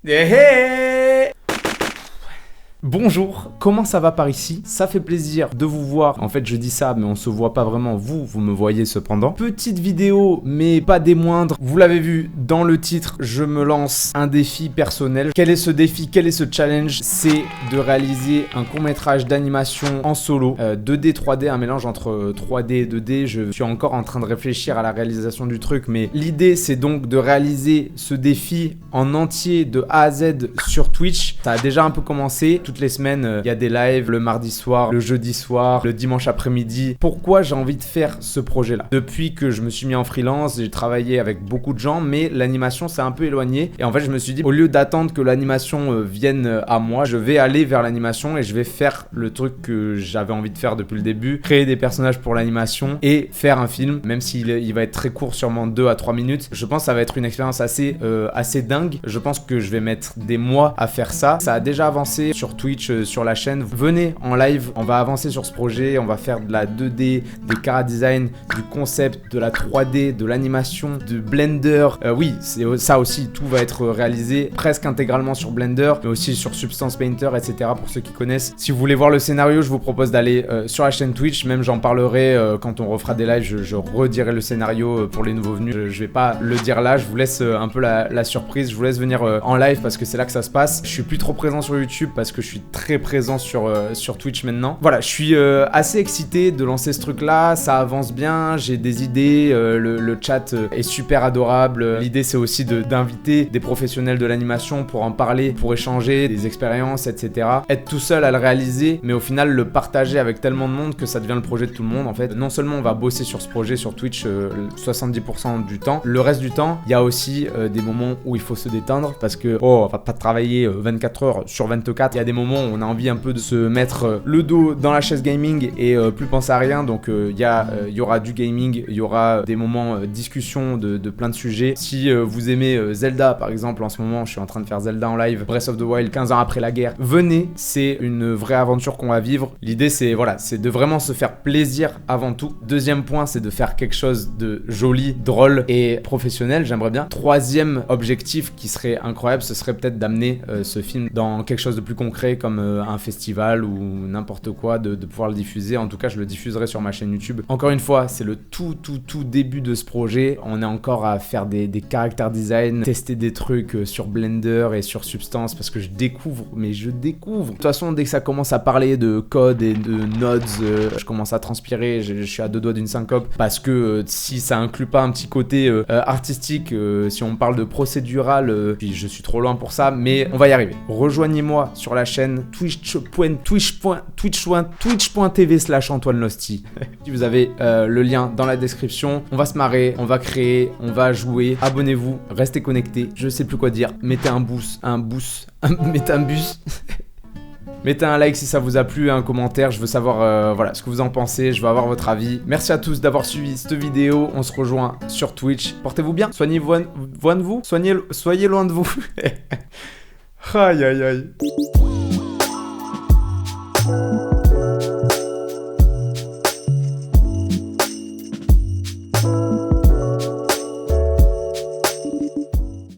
Hey, hey. Bonjour, comment ça va par ici? Ça fait plaisir de vous voir. En fait, je dis ça, mais on se voit pas vraiment. Vous me voyez cependant. Petite vidéo, mais pas des moindres. Vous l'avez vu dans le titre, je me lance un défi personnel. Quel est ce défi? Quel est ce challenge? C'est de réaliser un court-métrage d'animation en solo. 2D, 3D, un mélange entre 3D et 2D. Je suis encore en train de réfléchir à la réalisation du truc, mais l'idée, c'est donc de réaliser ce défi en entier de A à Z sur Twitch. Ça a déjà un peu commencé. Toutes les semaines, il y a des lives le mardi soir, le jeudi soir, le dimanche après-midi. Pourquoi j'ai envie de faire ce projet-là? Depuis que je me suis mis en freelance, j'ai travaillé avec beaucoup de gens, mais l'animation s'est un peu éloignée. Et en fait, je me suis dit, au lieu d'attendre que l'animation vienne à moi, je vais aller vers l'animation et je vais faire le truc que j'avais envie de faire depuis le début, créer des personnages pour l'animation et faire un film, même s'il va être très court, sûrement 2 à 3 minutes. Je pense que ça va être une expérience assez dingue. Je pense que je vais mettre des mois à faire ça. Ça a déjà avancé sur Twitch, sur la chaîne. Venez en live, on va avancer sur ce projet, on va faire de la 2D, des chara design, du concept, de la 3D, de l'animation, de Blender. Oui, c'est ça aussi, tout va être réalisé presque intégralement sur Blender, mais aussi sur Substance Painter, etc. pour ceux qui connaissent. Si vous voulez voir le scénario, je vous propose d'aller sur la chaîne Twitch, même j'en parlerai quand on refera des lives, je redirai le scénario pour les nouveaux venus. Je vais pas le dire là, je vous laisse un peu la surprise, je vous laisse venir en live parce que c'est là que ça se passe. Je suis plus trop présent sur YouTube parce que je suis très présent sur Twitch maintenant. Voilà, je suis assez excité de lancer ce truc là, ça avance bien, j'ai des idées, le chat est super adorable. L'idée c'est aussi d'inviter des professionnels de l'animation pour en parler, pour échanger des expériences, etc. Être tout seul à le réaliser, mais au final le partager avec tellement de monde que ça devient le projet de tout le monde en fait. Non seulement on va bosser sur ce projet sur Twitch 70% du temps, le reste du temps, il y a aussi des moments où il faut se détendre parce que on va pas travailler 24 heures sur 24. Il y a des moments où on a envie un peu de se mettre le dos dans la chaise gaming et plus penser à rien. Donc il y aura du gaming, il y aura des moments discussion de plein de sujets. Si vous aimez Zelda par exemple, en ce moment je suis en train de faire Zelda en live, Breath of the Wild 15 ans après la guerre, venez, c'est une vraie aventure qu'on va vivre. L'idée c'est de vraiment se faire plaisir avant tout. Deuxième point, c'est de faire quelque chose de joli, drôle et professionnel, j'aimerais bien. Troisième objectif qui serait incroyable, ce serait peut-être d'amener ce film dans quelque chose de plus concret comme un festival ou n'importe quoi, de pouvoir le diffuser. En tout cas, je le diffuserai sur ma chaîne YouTube. Encore une fois, c'est le tout début de ce projet. On est encore à faire des character design, tester des trucs sur Blender et sur Substance parce que je découvre. De toute façon, dès que ça commence à parler de code et de nodes, je commence à transpirer. Je suis à deux doigts d'une syncope parce que si ça inclut pas un petit côté artistique, si on parle de procédural, puis je suis trop loin pour ça, mais on va y arriver. Rejoignez-moi sur la chaîne twitch.tv/Antoine Losty. Vous avez le lien dans la description. On va se marrer, on va créer, on va jouer. Abonnez-vous, restez connectés. Je sais plus quoi dire. Mettez mettez un bus. Mettez un like si ça vous a plu, un commentaire, je veux savoir ce que vous en pensez, je veux avoir votre avis. Merci à tous d'avoir suivi cette vidéo, on se rejoint sur Twitch. Portez-vous bien, soyez loin de vous, soyez loin de vous. Aïe aïe aïe.